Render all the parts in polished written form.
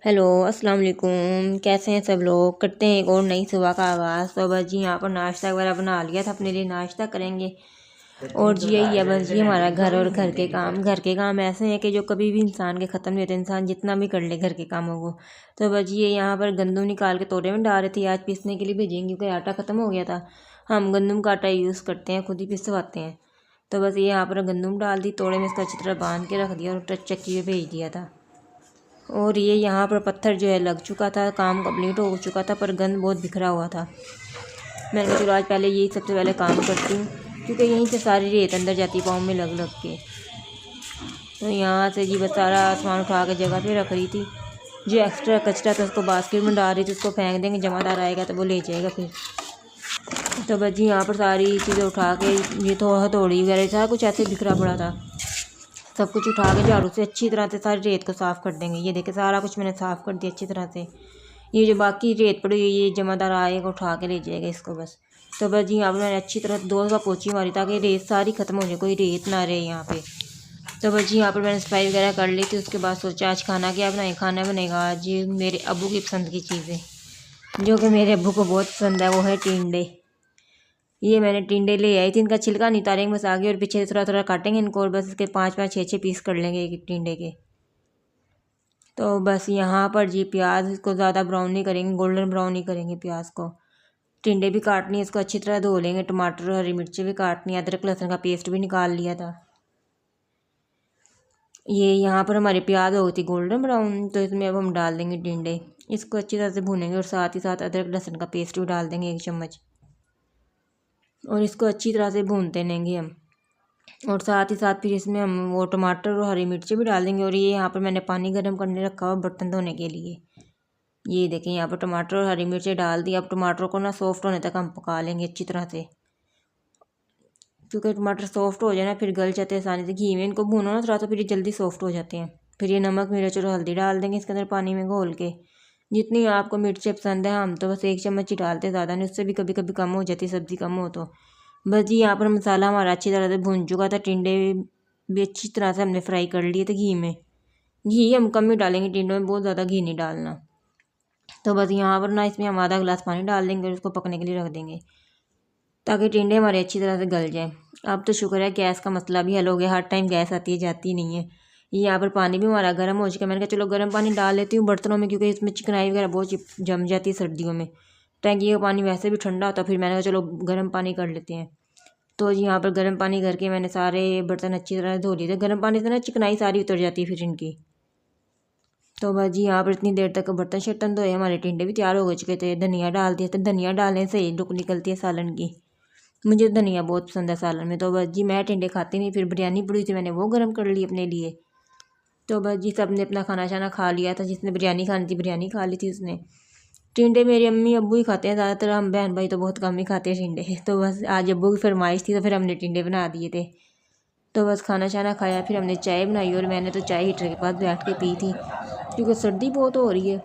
Hello अस्सलाम वालेकुम। कैसे हैं सब लोग। करते हैं एक और नई सुबह का आगाज़। तो बस जी यहाँ पर नाश्ता वगैरह बना लिया था, अपने लिए नाश्ता करेंगे। और जी यही है बस जी हमारा घर और घर के काम ऐसे हैं कि जो कभी भी इंसान के ख़त्म नहीं होते, इंसान जितना भी कर ले घर के कामों को। तो बस ये यहाँ पर गंदम निकाल के तोड़े में डाल रहे थे, आज पीसने के लिए भेजेंगे क्योंकि आटा ख़त्म हो गया था। हम गंदम का आटा यूज़ करते हैं, खुद ही पिसवाते हैं। तो बस ये यहाँ पर गंदम डाल दी तोड़े में, इसका अच्छी तरह बांध के रख दिया और चक्की में भेज दिया था। और ये यहाँ पर पत्थर जो है लग चुका था, काम कंप्लीट हो चुका था, पर गंद बहुत बिखरा हुआ था। मैंने कहा चलो आज पहले यही सबसे पहले काम करती हूँ, क्योंकि यहीं से सारी रेत अंदर जाती पाँव में लग लग के। तो यहाँ से जी बस सारा सामान उठा के जगह पे रख रही थी। जो एक्स्ट्रा कचरा था उसको बास्केट में डाल रही थी, उसको फेंक देंगे, जमादार आएगा तो वो ले जाएगा फिर। तो बस जी यहाँ पर सारी चीज़ें उठा के, ये तो हथौड़ी वगैरह था कुछ ऐसे बिखरा पड़ा था, सब कुछ उठा के झाड़ू से अच्छी तरह से सारी रेत को साफ़ कर देंगे। ये देखे सारा कुछ मैंने साफ़ कर दिया अच्छी तरह से। ये जो बाकी रेत पड़ी हुई ये जमादार आएगा उठा के ले जाएगा इसको बस। तो बस जी यहाँ पर मैंने अच्छी तरह 2 दफ़ा पोछी मारी ताकि रेत सारी ख़त्म हो जाए, कोई रेत ना रहे यहाँ पे। तो बस जी यहाँ पर मैंने सफाई वगैरह कर ली थी। उसके बाद सोचा आज खाना क्या बनाए। खाना बनेगा आज मेरे अब्बू की पसंद की चीज़ें, जो कि मेरे अब्बू को बहुत पसंद है, वो है टिंडे। ये मैंने टिंडे ले आई थी, इनका छिलका नहीं उतारेंगे, बस आगे और पीछे थोड़ा थोड़ा काटेंगे इनको और बस इसके 5-5 6-6 पीस कर लेंगे एक टिंडे के। तो बस यहाँ पर जी प्याज को ज़्यादा ब्राउन नहीं करेंगे, गोल्डन ब्राउन नहीं करेंगे प्याज को। टिंडे भी काटनी है, इसको अच्छी तरह धो लेंगे। टमाटर और हरी मिर्ची भी काटनी है, अदरक लहसुन का पेस्ट भी निकाल लिया था। ये यहाँ पर हमारे प्याज हो गई थी गोल्डन ब्राउन, तो इसमें अब हम डाल देंगे टिंडे। इसको अच्छी तरह से भूनेंगे और साथ ही साथ अदरक लहसुन का पेस्ट भी डाल देंगे 1 चम्मच, और इसको अच्छी तरह से भूनते रहेंगे हम। और साथ ही साथ फिर इसमें हम वो टमाटर और हरी मिर्ची भी डाल देंगे। और ये यहाँ पर मैंने पानी गर्म करने रखा हुआ बर्तन धोने के लिए। ये देखें यहाँ पर टमाटर और हरी मिर्ची डाल दी। अब टमाटर को ना सॉफ्ट होने तक हम पका लेंगे अच्छी तरह से, क्योंकि टमाटर सॉफ्ट हो जाए ना फिर गल जाते हैं आसानी से। घी में इनको भूनो ना थोड़ा तो फिर ये जल्दी सॉफ्ट हो जाते हैं। फिर ये नमक मिर्च और हल्दी डाल देंगे इसके अंदर पानी में घोल के। जितनी आपको मिर्चें पसंद है, हम तो बस 1 चम्मच ही डालते, ज़्यादा नहीं, उससे भी कभी कभी कम हो जाती सब्ज़ी कम हो तो। बस जी यहाँ पर मसाला हमारा अच्छी तरह से भुन चुका था। टिंडे भी अच्छी तरह से हमने फ्राई कर लिए थे घी में। घी हम कम ही डालेंगे टिंडों में, बहुत ज़्यादा घी नहीं डालना। तो बस यहाँ पर ना इसमें हम आधा गिलास पानी डाल देंगे और उसको पकने के लिए रख देंगे ताकि टिंडे हमारे अच्छी तरह से गल जाएँ। अब तो शुक्र है गैस का मसला भी हल हो गया, हर टाइम गैस आती है जाती नहीं है। यहाँ पर पानी भी हमारा गर्म हो चुका है। मैंने कहा चलो गर्म पानी डाल लेती हूँ बर्तनों में, क्योंकि इसमें चिकनाई वगैरह बहुत जम जाती है सर्दियों में। टैंकी का पानी वैसे भी ठंडा होता है, फिर मैंने कहा चलो गर्म पानी कर लेते हैं। तो जी यहाँ पर गर्म पानी करके मैंने सारे बर्तन अच्छी तरह धो लिए थे। गर्म पानी से ना चिकनाई सारी उतर जाती है फिर इनकी। तो बस जी यहाँ पर इतनी देर तक बर्तन शर्तन धोए, हमारे टिंडे भी तैयार हो चुके थे। धनिया डाल दिया, तो धनिया डालने से ही लुक निकलती है सालन की। मुझे धनिया बहुत पसंद है सालन में। तो बस जी मैं टिंडे खाती नहीं, फिर बिरयानी पड़ी थी मैंने वो गर्म कर ली अपने लिए। तो बस जी सब ने अपना खाना शाना खा लिया था। जिसने बिरयानी खानी थी बिरयानी खा ली थी उसने। टिंडे मेरी अम्मी अब्बू ही खाते हैं ज़्यादातर, हम बहन भाई तो बहुत कम ही खाते हैं टिंडे। तो बस आज अब्बू की फरमाइश थी तो फिर हमने टिंडे बना दिए थे। तो बस खाना शाना खाया, फिर हमने चाय बनाई और मैंने तो चाय हीटर के पास बैठ के पी थी, क्योंकि सर्दी बहुत हो रही है।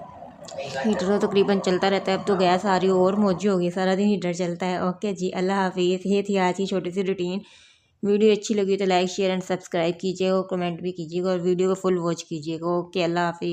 हीटर तो तकरीबन चलता रहता है, अब तो गैस आ रही हो और मौजी हो गई, सारा दिन हीटर चलता है। ओके जी, अल्लाह हाफिज़। ये थी आज की छोटी सी रूटीन। वीडियो अच्छी लगी तो लाइक शेयर एंड सब्सक्राइब कीजिएगा और कमेंट भी कीजिएगा और वीडियो को फुल वॉच कीजिएगा। ओके, अल्लाह हाफिज़।